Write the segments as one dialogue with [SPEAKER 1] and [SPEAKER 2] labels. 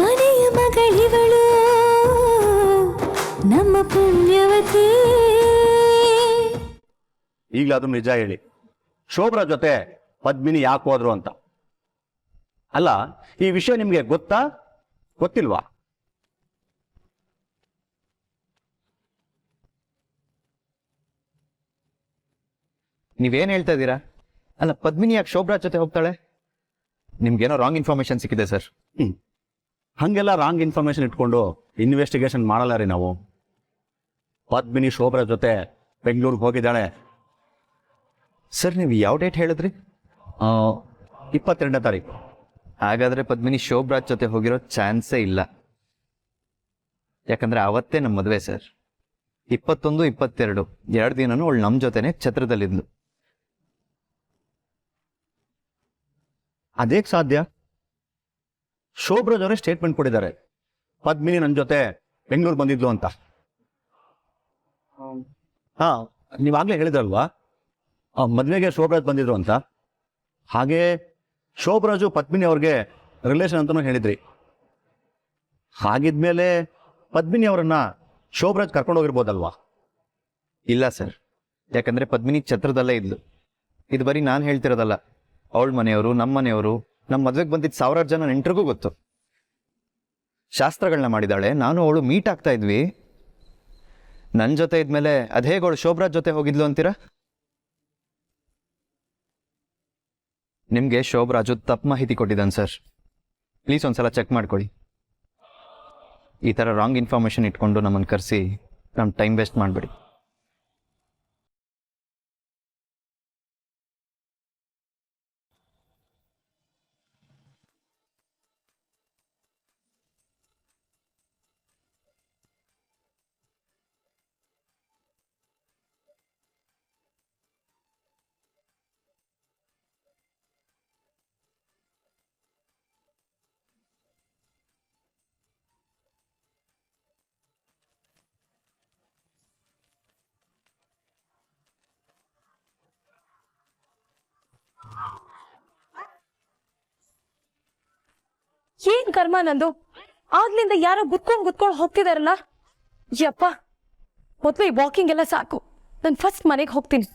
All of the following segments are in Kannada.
[SPEAKER 1] ಮನೆಯ ಮಗಳಿವಳು ನಮ್ಮ ಪುಣ್ಯವತಿ.
[SPEAKER 2] ಈಗಲಾದ್ರೂ ನಿಜ ಹೇಳಿ, ಶೋಭ್ರಾ ಜೊತೆ ಪದ್ಮಿನಿ ಯಾಕೆ ಹೋದ್ರು ಅಂತ. ಅಲ್ಲ, ಈ ವಿಷಯ ನಿಮ್ಗೆ ಗೊತ್ತಾ ಗೊತ್ತಿಲ್ವಾ?
[SPEAKER 3] ನೀವೇನ್ ಹೇಳ್ತಾ ಇದ್ದೀರಾ? ಅಲ್ಲ, ಪದ್ಮಿನಿ ಯಾಕೆ ಶೋಭ್ರಾ ಜೊತೆ ಹೋಗ್ತಾಳೆ? ನಿಮ್ಗೇನೋ ರಾಂಗ್ ಇನ್ಫಾರ್ಮೇಶನ್ ಸಿಕ್ಕಿದೆ ಸರ್.
[SPEAKER 2] ಹಂಗೆಲ್ಲ ರಾಂಗ್ ಇನ್ಫಾರ್ಮೇಶನ್ ಇಟ್ಕೊಂಡು ಇನ್ವೆಸ್ಟಿಗೇಷನ್ ಮಾಡಲ್ಲ ರೀ ನಾವು. ಪದ್ಮಿನಿ ಶೋಭ್ರಾ ಜೊತೆ ಬೆಂಗಳೂರಿಗೆ ಹೋಗಿದ್ದಾಳೆ.
[SPEAKER 3] ಸರ್, ನೀವು ಯಾವ ಡೇಟ್ ಹೇಳಿದ್ರಿ?
[SPEAKER 2] 22ನೇ ತಾರೀಕು.
[SPEAKER 3] ಹಾಗಾದ್ರೆ ಪದ್ಮಿನಿ ಶೋಭ್ರಾಜ್ ಜೊತೆ ಹೋಗಿರೋ ಚಾನ್ಸೇ ಇಲ್ಲ. ಯಾಕಂದ್ರೆ ಅವತ್ತೇ ನಮ್ಮ ಮದುವೆ ಸರ್. 21, 22 2 ದಿನನೂ ಅವಳು ನಮ್ಮ ಜೊತೆನೆ ಛತ್ರದಲ್ಲಿದ್ಲು.
[SPEAKER 2] ಅದೇಕ್ ಸಾಧ್ಯ? ಶೋಭ್ರಾಜ್ ಅವರೇ ಸ್ಟೇಟ್ಮೆಂಟ್ ಕೊಟ್ಟಿದ್ದಾರೆ, ಪದ್ಮಿನಿ ನನ್ನ ಜೊತೆ ಬೆಂಗಳೂರು ಬಂದಿದ್ಲು ಅಂತ. ಹಾ, ನೀವಾಗಲೇ ಹೇಳಿದ್ರಲ್ವಾ ಮದುವೆಗೆ ಶೋಭ್ರಾಜ್ ಬಂದಿದ್ರು ಅಂತ. ಹಾಗೆ ಶೋಭ್ರಾಜು ಪದ್ಮಿನಿ ಅವ್ರಿಗೆ ರಿಲೇಷನ್ ಅಂತಲೂ ಹೇಳಿದ್ರಿ. ಹಾಗಿದ್ಮೇಲೆ ಪದ್ಮಿನಿ ಅವರನ್ನ ಶೋಭ್ರಾಜ್ ಕರ್ಕೊಂಡು ಹೋಗಿರ್ಬೋದಲ್ವಾ?
[SPEAKER 3] ಇಲ್ಲ ಸರ್, ಯಾಕಂದ್ರೆ ಪದ್ಮಿನಿ ಛತ್ರದಲ್ಲೇ ಇದ್ಲು. ಇದು ಬರೀ ನಾನು ಹೇಳ್ತಿರೋದಲ್ಲ, ಅವಳ ಮನೆಯವರು, ನಮ್ಮ ಮನೆಯವರು, ನಮ್ಮ ಮದುವೆಗೆ ಬಂದಿದ್ದ 1000 ಜನ ನೆಂಟರಿಗೂ ಗೊತ್ತು. ಶಾಸ್ತ್ರಗಳನ್ನ ಮಾಡಿದಾಳೆ, ನಾನು ಅವಳು ಮೀಟ್ ಆಗ್ತಾ ಇದ್ವಿ. ನನ್ನ ಜೊತೆ ಇದ್ಮೇಲೆ ಅದೇಗ ಅವಳು ಶೋಭ್ರಾಜ್ ಜೊತೆ ಹೋಗಿದ್ಲು ಅಂತೀರಾ? ನಿಮಗೆ ಶೋಭ್ರಾಜು ತಪ್ಪು ಮಾಹಿತಿ ಕೊಟ್ಟಿದ್ದಾನೆ ಸರ್. ಪ್ಲೀಸ್ ಒಂದ್ಸಲ ಚೆಕ್ ಮಾಡ್ಕೊಳ್ಳಿ. ಈ ಥರ ರಾಂಗ್ ಇನ್ಫಾರ್ಮೇಷನ್ ಇಟ್ಕೊಂಡು ನಮ್ಮನ್ನು ಕರೆಸಿ ನಮ್ಮ ಟೈಮ್ ವೇಸ್ಟ್ ಮಾಡಬೇಡಿ.
[SPEAKER 1] ಏನ್ ಕರ್ಮ ನಂದು, ಆಗ್ಲಿಂದ ಯಾರೋ ಗುತ್ಕೊಂಡ್ ಹೋಗ್ತಿದಾರಲ್ಲ. ಯಪ್ಪ, ಮೊದ್ಲು ಈ ವಾಕಿಂಗ್ ಎಲ್ಲ ಸಾಕು, ನಾನು ಫಸ್ಟ್ ಮನೆಗೆ ಹೋಗ್ತೀನಿ.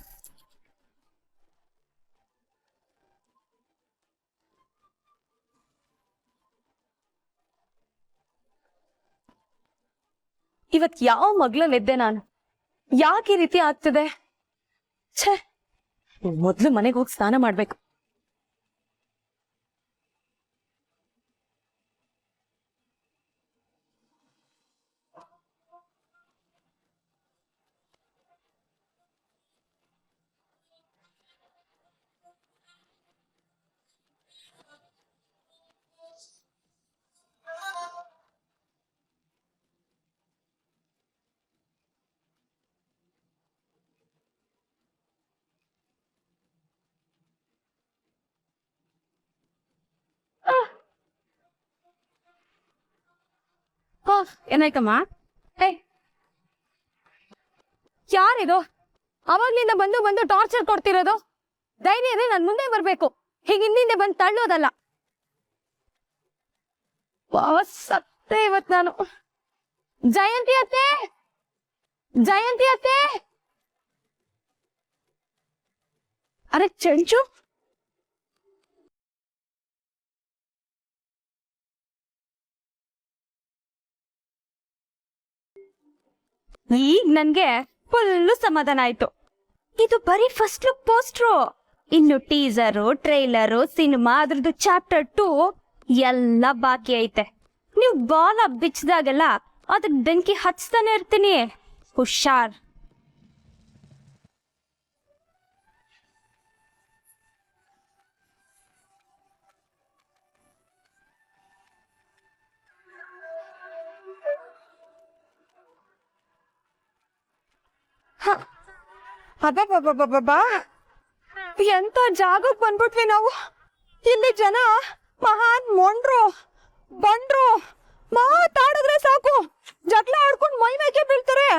[SPEAKER 1] ಇವತ್ ಯಾವ ಮಗ್ಳಲ್ಲಿದ್ದೆ ನಾನು? ಯಾಕೆ ಈ ರೀತಿ ಆಗ್ತಿದೆ? ಛೇ, ಮೊದ್ಲು ಮನೆಗೆ ಹೋಗಿ ಸ್ನಾನ ಮಾಡ್ಬೇಕು. ಏನಾಯ್ತಮ್ಮ? ಯಾರಿದು ಅವಾಗ್ಲಿಂದ ಬಂದು ಬಂದು ಟಾರ್ಚರ್ ಕೊಡ್ತಿರೋದು? ಧೈರ್ಯ ಇದೆ ನನ್ ಮುಂದೆ ಬರ್ಬೇಕು, ಹೀಗೆ ಹಿಂದಿಂದ ಬಂದು ತಳ್ಳೋದಲ್ಲ. ಸತ್ತೆ ಇವತ್ ನಾನು. ಜಯಂತಿ ಅತ್ತೆ, ಜಯಂತಿ ಅತ್ತೆ. ಅರೆ ಚೆಂಚು, ಈಗ ನನ್ಗೆ ಫುಲ್ಲು ಸಮಾಧಾನ ಆಯ್ತು. ಇದು ಬರೀ ಫಸ್ಟ್ ಲುಕ್ ಪೋಸ್ಟ್ರು, ಇನ್ನು ಟೀಸರು, ಟ್ರೈಲರು, ಸಿನಿಮಾ, ಅದ್ರದ್ದು ಚಾಪ್ಟರ್ 2 ಎಲ್ಲ ಬಾಕಿ ಐತೆ. ನೀವು ಬಾಲ ಬಿಚ್ಚಿದಾಗೆಲ್ಲ ಅದಕ್ಕೆ ಬೆಂಕಿ ಹಚ್ತಾನೆ ಇರ್ತೀನಿ, ಹುಷಾರ್. ಅಬ್ಬಬ್ಬಬ್ಬಬ್ಬಾ, ಎಂತ ಜಾಗಕ್ಕೆ ಬಂದ್ಬಿಟ್ವಿ ನಾವು. ಇಲ್ಲಿ ಜನ ಮಹಾನ್ ಮೊಂಡ್ರು ಬಂಡ್ರು, ಮಾತಾಡಿದ್ರೆ ಸಾಕು ಜಗಳ ಆಡ್ಕೊಂಡು ಮೈ ಮೇಕೆ ಬೀಳ್ತಾರೆ.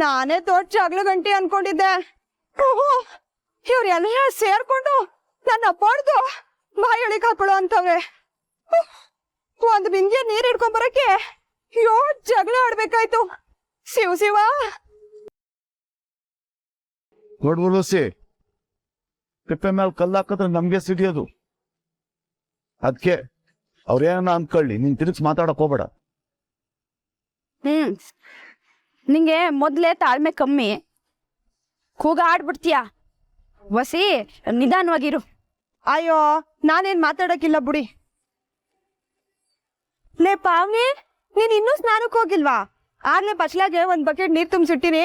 [SPEAKER 1] ನಾನೇ ದೊಡ್ಡ ಜಗಳ ಗಂಟಿ ಅನ್ಕೊಂಡಿದ್ದೆ. ಇವ್ರೆಲ್ಲ ಸೇರ್ಕೊಂಡು ನನ್ನ ಬಡ್ದು ಬಾಯೊಳಿಗೆ ಹಾಕೊಳ್ಳೋ ಅಂತವ್ರೆ. ಒಂದ್ ಬಿಂದಿಗೆ ನೀರ್ ಹಿಡ್ಕೊಂಡ್ ಬರಕ್ಕೆ ಅಯ್ಯೋ ಜಗಳ ಆಡ್ಬೇಕಾಯ್ತು. ಶಿವ ಶಿವ.
[SPEAKER 4] ನೋಡ್ಬರ್ಸಿ ತಿಪ್ಪೆ ಮೇಲೆ ಕಲ್ಲು ಹಾಕಿದ್ರೆ ನಮ್ಗೆ ಸಿಡಿಯೋದು. ಅದಕ್ಕೆ ಅವ್ರೇನ ಅಂದ್ಕೊಳ್ಳಿ, ನೀನ್ ತಿರುಗಿಸಿ ಮಾತಾಡಕ್ ಹೋಗ್ಬೇಡ.
[SPEAKER 1] ನಿಂಗೆ ಮೊದ್ಲೇ ತಾಳ್ಮೆ ಕಮ್ಮಿ, ಕೂಗ ಆಡ್ಬಿಡ್ತೀಯ. ವಸಿ ನಿಧಾನವಾಗಿರು. ಅಯ್ಯೋ ನಾನೇನ್ ಮಾತಾಡಕ್ಕಿಲ್ಲ ಬಿಡಿ. ಲೇ ಪಾವ್ನಿ, ನೀನ್ ಇನ್ನೂ ಸ್ನಾನಕ್ಕೆ ಹೋಗಿಲ್ವಾ? ಆಗ್ಲೇ ಬಚ್ಲಾಗೆ ಒಂದ್ ಬಕೆಟ್ ನೀರ್ ತುಂಬಿಸಿಟ್ಟಿನಿ,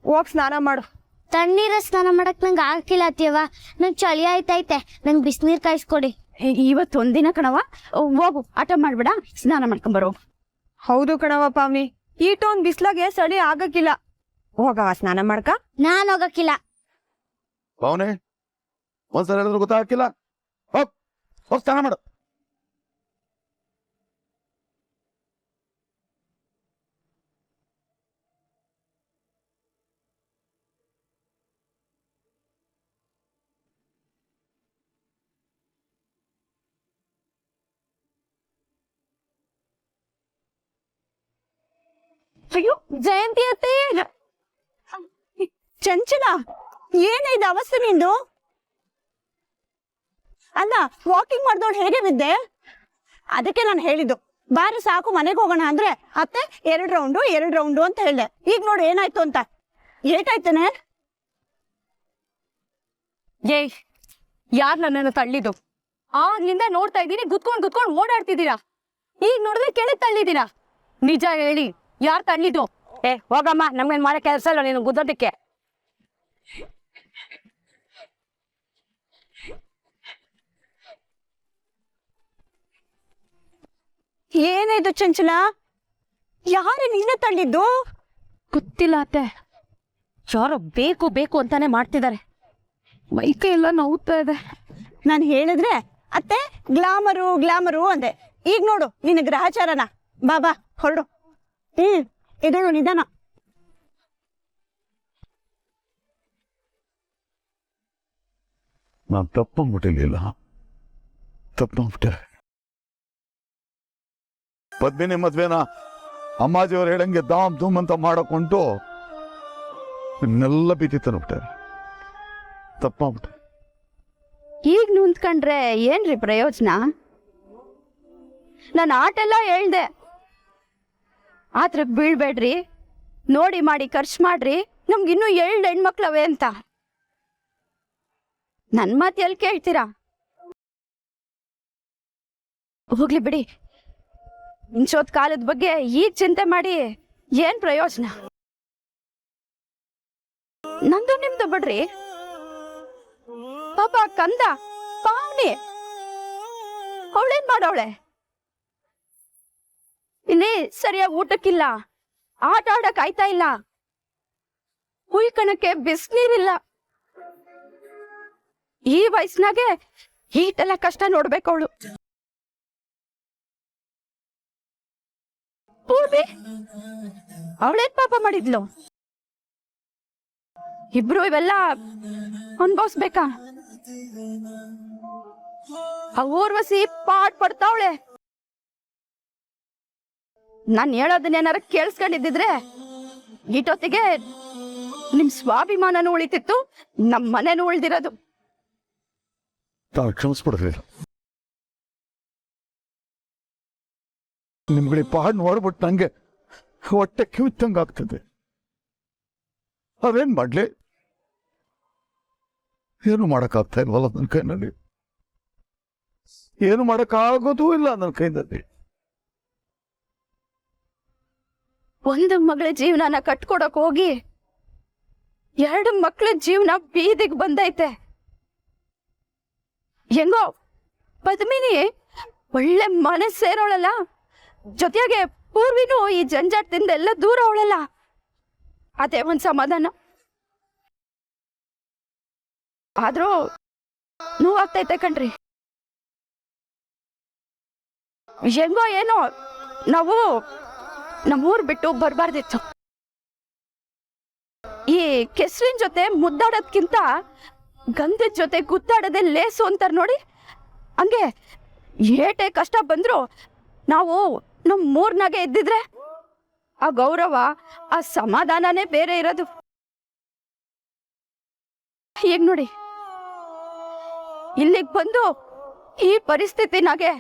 [SPEAKER 1] ಹೋಗ್ ಸ್ನಾನ ಮಾಡು.
[SPEAKER 5] ತಣ್ಣೀರ ಸ್ನಾನ ಮಾಡಕ್ ನಂಗೆ ಆಗಿಲ್ಲ ಅತ್ತಿಯವ್ವ, ನಂಗೆ ಚಳಿ ಆಯ್ತೈತೆ, ನಂಗೆ ಬಿಸಿನೀರು ಕಾಯಿಸ್ಕೊಡಿ.
[SPEAKER 1] ಇವತ್ತು ಒಂದಿನ ಕಣವ, ಹೋಗು ಆಟ ಮಾಡ್ಬೇಡ, ಸ್ನಾನ ಮಾಡ್ಕೊಂಬರೋ. ಹೌದು ಕಣವ ಪಾವ್ನಿ, ಈಟೊಂದ್ ಬಿಸ್ಲಾಗೆ ಚಳಿ ಆಗಕ್ಕಿಲ್ಲ. ಹೋಗವ ಸ್ನಾನ ಮಾಡ್ಕ.
[SPEAKER 5] ನಾನ್ ಹೋಗಕ್ಕಿಲ್ಲ.
[SPEAKER 4] ಅವನೇ ಒಂದ್ಸಲ ಹೇಳಿದ್ರು ಗೊತ್ತಾಗಿಲ್ಲ. ಹೋಗ್ ಹೋಗ್ ಸ್ನಾನ ಮಾಡು.
[SPEAKER 1] ಅಯ್ಯೋ ಜಯಂತಿ ಅತ್ತೆ, ಚಂಚಲ ಏನಿದೆ ಅವಸ್ಥೆ ನಿಂದು? ಅಲ್ಲ ವಾಕಿಂಗ್ ಮಾಡ್ದೋಳು ಹೇಗೆ ಬಿದ್ದೆ? ಅದಕ್ಕೆ ನಾನು ಹೇಳಿದ್ದು ಬಾರಿ ಸಾಕು ಮನೆಗೆ ಹೋಗೋಣ ಅಂದ್ರೆ ಅತ್ತೆ 2 ರೌಂಡು ಅಂತ ಹೇಳ್ದೆ. ಈಗ ನೋಡಿ ಏನಾಯ್ತು ಅಂತ. ಏಟಾಯ್ತಾನೆ? ಏಯ್ ಯಾರ್ ನನ್ನನ್ನು ತಳ್ಳಿದ್ದು? ಆಗ್ಲಿಂದ ನೋಡ್ತಾ ಇದ್ದೀನಿ, ಗುತ್ಕೊಂಡ್ ಓಡಾಡ್ತಿದ್ದೀರಾ. ಈಗ ನೋಡಿದ್ರೆ ಕೆಳಗ್ ತಳ್ಳಿದ್ದೀರಾ. ನಿಜ ಹೇಳಿ, ಯಾರ್ ತಳ್ಳಿದ್ದು? ಹೋಗಮ್ಮ, ನಮ್ಗೇನ್ ಮಾಡೋ ಕೆಲಸ ಇಲ್ಲ ನೀನು ಗುದ್ದೋದಕ್ಕೆ. ಏನಿದು ಚಂಚಲ? ಯಾರು ನಿನ್ನ ತಳ್ಳಿದ್ದು? ಗೊತ್ತಿಲ್ಲ ಅತ್ತೆ, ಯಾರೋ ಬೇಕು ಅಂತಾನೆ ಮಾಡ್ತಿದ್ದಾರೆ. ಮೈಕೈ ಎಲ್ಲ ನೋವ್ತಾ ಇದೆ. ನಾನು ಹೇಳಿದ್ರೆ ಅತ್ತೆ ಗ್ಲಾಮರು ಅಂದೆ. ಈಗ ನೋಡು ನಿನ್ನ ಗ್ರಹಚಾರನ. ಬಾ ಹೊರಡು. ಇದಳು ನಿಧಾನ.
[SPEAKER 4] ನಾನು ತಪ್ಪಂಬಿಟ್ಟಿರ್ಲಿಲ್ಲ, ತಪ್ಪಂಬಿಟ್ಟೆ. ಪದ್ಮಿನಿ ಮದ್ವೆನ ಅಮ್ಮಾಜಿಯವ್ರು ಹೇಳಂಗೆ ದಾಮ್ ಧೂಮ್ ಅಂತ ಮಾಡಕೊಂಟು ಇನ್ನೆಲ್ಲ ಬಿದ್ದಿ ತಂದ್ಬಿಟ್ಟೆ. ತಪ್ಪಂಬಿಟ್ಟೆ.
[SPEAKER 1] ಈಗ ನಿಂತ್ಕೊಂಡ್ರೆ ಏನ್ರಿ ಪ್ರಯೋಜನ? ನಾನು ಆಟೆಲ್ಲ ಹೇಳ್ದೆ, ಆದ್ರೆ ಬೀಳ್ಬೇಡ್ರಿ, ನೋಡಿ ಮಾಡಿ ಖರ್ಚು ಮಾಡ್ರಿ, ನಮ್ಗಿನ್ನೂ 2 ಹೆಣ್ಮಕ್ಳವೆ ಅಂತ. ನನ್ ಮಾತು ಎಲ್ಲಿ ಕೇಳ್ತೀರಾ? ಹೋಗ್ಲಿ ಬಿಡಿ, ಇಂಚೋತ್ ಕಾಲದ ಬಗ್ಗೆ ಈಗ ಚಿಂತೆ ಮಾಡಿ ಏನ್ ಪ್ರಯೋಜನ? ನಂದು ನಿಮ್ದು ಬಿಡ್ರಿ. ಪಾಪ ಕಂದ ಪಾವ್ನಿ ಅವಳೇನ್ ಮಾಡವಳೆ? ಇಲ್ಲಿ ಸರಿಯಾಗಿ ಊಟಕ್ಕಿಲ್ಲ, ಆಟ ಆಡಕ್ ಆಯ್ತಾ ಇಲ್ಲ, ಹುಯ್ಕಣಕ್ಕೆ ಬಿಸ್ನೀರಿಲ್ಲ. ಈ ವಯಸ್ಸಿನಾಗೆ ಹೀಟೆಲ್ಲ ಕಷ್ಟ ನೋಡ್ಬೇಕು ಅವಳು. ಪೂರ್ವಿ ಅವಳೇನ್ ಪಾಪ ಮಾಡಿದ್ಲು? ಇಬ್ರು ಇವೆಲ್ಲ ಅನ್ಭವಿಸ್ಬೇಕಾ? ಆ ಊರ್ವಶಿ ಪಾಟ್ ಪಡ್ತಾವಳೆ. ನಾನ್ ಹೇಳೋದನ್ನೇನಾರ ಕೇಳಿಸ್ಕೊಂಡಿದ್ದಿದ್ರೆ ಈಟೊತ್ತಿಗೆ ನಿಮ್ ಸ್ವಾಭಿಮಾನನೂ ಉಳಿತಿತ್ತು, ನಮ್ ಮನೆನೂ ಉಳ್ದಿರೋದು.
[SPEAKER 4] ತಾವು ಕ್ಷಮಿಸ್ಬಿಡ್ಲಿಲ್ಲ. ನಿಮ್ಗಳಿ ಪಾಡ್ ನೋಡ್ಬಿಟ್ಟು ನಂಗೆ ಹೊಟ್ಟೆ ಕಿವಿತ್ತಂಗ ಆಗ್ತದೆ. ಅದೇನ್ ಮಾಡ್ಲಿ, ಏನು ಮಾಡಕ್ಕಾಗ್ತಾ ಇಲ್ವಲ್ಲ ನನ್ನ ಕೈನಲ್ಲಿ. ಏನು ಮಾಡಕ್ಕಾಗೋದೂ ಇಲ್ಲ ನನ್ನ ಕೈನಲ್ಲಿ.
[SPEAKER 1] ಒಂದು ಮಗಳ ಜೀವನನ ಕಟ್ಕೊಡಕ್ ಹೋಗಿ 2 ಮಕ್ಳ ಜೀವನ ಬೀದಿಗೆ ಬಂದೈತೆ. ಹೆಂಗೋ ಪದ್ಮಿನಿ ಒಳ್ಳೆ ಮನಸ್ಸು ಸೇರೋಳಲ್ಲ, ಜೊತೆಗೆ ಪೂರ್ವಿನೂ ಈ ಜಂಜಾಟದಿಂದ ಎಲ್ಲ ದೂರ ಅವಳಲ್ಲ, ಅದೇ ಒಂದ್ ಸಮಾಧಾನ. ಆದ್ರೂ ನೋವಾಗ್ತೈತೆ ಕಣ್ರಿ. ಹೆಂಗೋ ಏನೋ ನಾವು ನಮ್ಮೂರ್ ಬಿಟ್ಟು ಬರ್ಬಾರ್ದಿತ್ತು. ಈ ಕೆಸರಿನ ಜೊತೆ ಮುದ್ದಾಡೋದ್ಕಿಂತ ಗಂಧದ ಜೊತೆ ಗುದ್ದಾಡೋದೇ ಲೇಸು ಅಂತಾರ ನೋಡಿ, ಹಂಗೆ ಏಟೆ ಕಷ್ಟ ಬಂದ್ರು ನಾವು ನಮ್ ಮೂರ್ನಾಗೆ ಇದ್ದಿದ್ರೆ ಆ ಗೌರವ ಆ ಸಮಾಧಾನನೇ ಬೇರೆ ಇರೋದು. ಈಗ ನೋಡಿ ಇಲ್ಲಿಗೆ ಬಂದು ಈ ಪರಿಸ್ಥಿತಿನಾಗೆ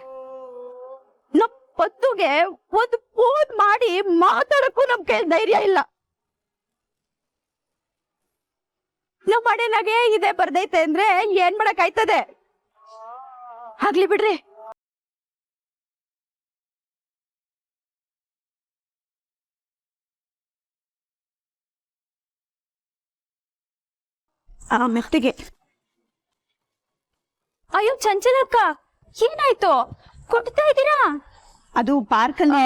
[SPEAKER 1] ನಮ್ ಪದ್ದುಗೆ ಒಂದು ಫೋನ್ ಮಾಡಿ ಮಾತಾಡಕ್ಕೂ ನಮ್ ಕೈ ಧೈರ್ಯ ಇಲ್ಲ. ನಮ್ ಮನೆನಾಗೆ ಇದೇ ಬರ್ದೈತೆ ಅಂದ್ರೆ ಏನ್ ಮಾಡಕ್ ಆಯ್ತದೆ? ಆಗ್ಲಿ ಬಿಡ್ರಿ. ಆ ಮೆತ್ತಿಗೆ. ಅಯ್ಯೋ ಚಂಚಲಕ್ಕ, ಏನಾಯ್ತು? ಕೊಡ್ತಾ ಇದ್ದೀರಾ?
[SPEAKER 6] ಅದು ಪಾರ್ಕಲ್ಲಿ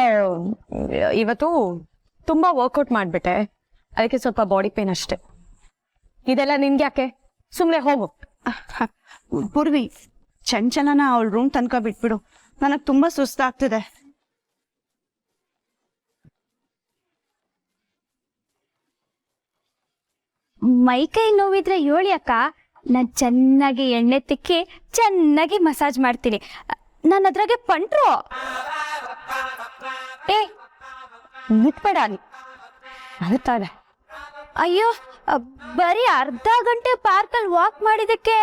[SPEAKER 6] ಇವತ್ತು ತುಂಬಾ ವರ್ಕೌಟ್ ಮಾಡ್ಬಿಟ್ಟೆ, ಅದಕ್ಕೆ ಸ್ವಲ್ಪ ಬಾಡಿ ಪೇನ್ ಅಷ್ಟೇ. ಇದೆಲ್ಲ ನಿನ್ಗೆ ಯಾಕೆ? ಸುಮ್ನೆ ಹೋಗು.
[SPEAKER 7] ಪೂರ್ವಿ, ಚಂಚಲನ ಅವಳ ರೂಮ್ ತನಕ ಬಿಟ್ಬಿಡು, ನನಗ್ ತುಂಬಾ ಸುಸ್ತಾಗ್ತಿದೆ.
[SPEAKER 1] ಮೈ ಕೈ ನೋವಿದ್ರೆ ಹೇಳಿ ಅಕ್ಕ, ನಾನ್ ಚೆನ್ನಾಗಿ ಎಣ್ಣೆ ತಿಕ್ಕಿ ಚೆನ್ನಾಗಿ ಮಸಾಜ್ ಮಾಡ್ತೀನಿ. ನಾನು ಅದ್ರಾಗೆ ಪಂಟ್ರು.
[SPEAKER 6] ಏ ನಿಟ್ಬೇಡ ನೀ, ಅಳ್ತಾಳೆ.
[SPEAKER 1] ಅಯ್ಯೋ, ಬರೀ ಅರ್ಧ ಗಂಟೆ ಪಾರ್ಕಲ್ಲಿ ವಾಕ್ ಮಾಡಿದಕ್ಕೆ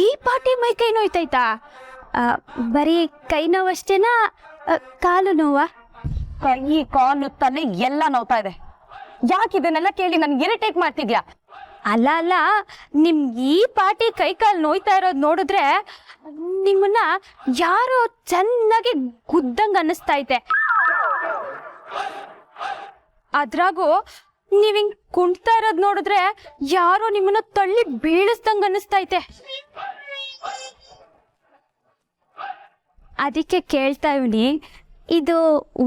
[SPEAKER 1] ಈ ಪಾಟಿ ಮೈ ಕೈ ನೋಯ್ತೈತಾ? ಬರೀ ಕೈ ನೋವಷ್ಟೇನಾ? ಕಾಲು ನೋವಾ?
[SPEAKER 6] ಕೈ ಕಾಲು ತಲೆ ಎಲ್ಲ ನೋವ್ತಾ ಇದೆ. ಯಾಕೆ ಇದನ್ನೆಲ್ಲ ಕೇಳಿ ನನ್ಗೆ ಇರಿಟೇಟ್ ಮಾಡ್ತಿದ್ಯಾ?
[SPEAKER 1] ಅಲ್ಲ ಅಲ್ಲ, ನಿಮ್ ಈ ಪಾಟಿ ಕೈ ಕಾಲು ನೋಯ್ತಾ ಇರೋದ್ ನೋಡಿದ್ರೆ ನಿಮ್ಮನ್ನ ಯಾರೋ ಚೆನ್ನಾಗಿ ಗುದ್ದಂಗ್ ಅನ್ನಿಸ್ತೈತೆ. ಅದ್ರಾಗೂ ನೀವ್ ಹಿಂಗ್ ಕುಂಟ್ತಾ ಇರೋದ್ ನೋಡಿದ್ರೆ ಯಾರೋ ನಿಮ್ಮನ್ನ ತಳ್ಳಿ ಬೀಳಿಸ್ದಂಗ್ ಅನ್ನಿಸ್ತೈತೆ. ಅದಕ್ಕೆ ಕೇಳ್ತಾ ಇವ್ನಿ, ಇದು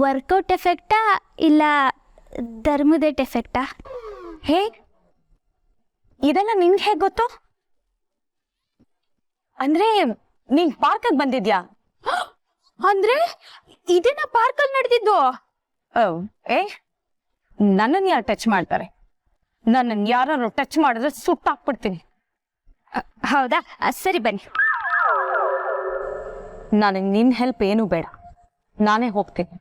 [SPEAKER 1] ವರ್ಕೌಟ್ ಎಫೆಕ್ಟಾ ಇಲ್ಲ ಧರ್ಮದೇಟ್ ಎಫೆಕ್ಟಾ?
[SPEAKER 6] ಹೇ, ಇದೆಲ್ಲ ನಿನ್ಗೆ ಹೇಗ್ ಗೊತ್ತು? ಅಂದ್ರೆ ನೀನ್ ಪಾರ್ಕಗ್ ಬಂದಿದ್ಯಾ?
[SPEAKER 1] ಅಂದ್ರೆ ಇದನ್ನ ಪಾರ್ಕಲ್ಲಿ ನಡೆದಿದ್ದು?
[SPEAKER 6] ಏ, ನನ್ನನ್ನು ಯಾರು ಟಚ್ ಮಾಡ್ತಾರೆ? ನನ್ನನ್ನು ಯಾರು ಟಚ್ ಮಾಡಿದ್ರೆ ಸುಟ್ಟಾಕ್ಬಿಡ್ತೀನಿ.
[SPEAKER 1] ಹೌದಾ? ಸರಿ ಬನ್ನಿ.
[SPEAKER 6] ನನಗೆ ನಿನ್ನ ಹೆಲ್ಪ್ ಏನೂ ಬೇಡ, ನಾನೇ ಹೋಗ್ತೀನಿ.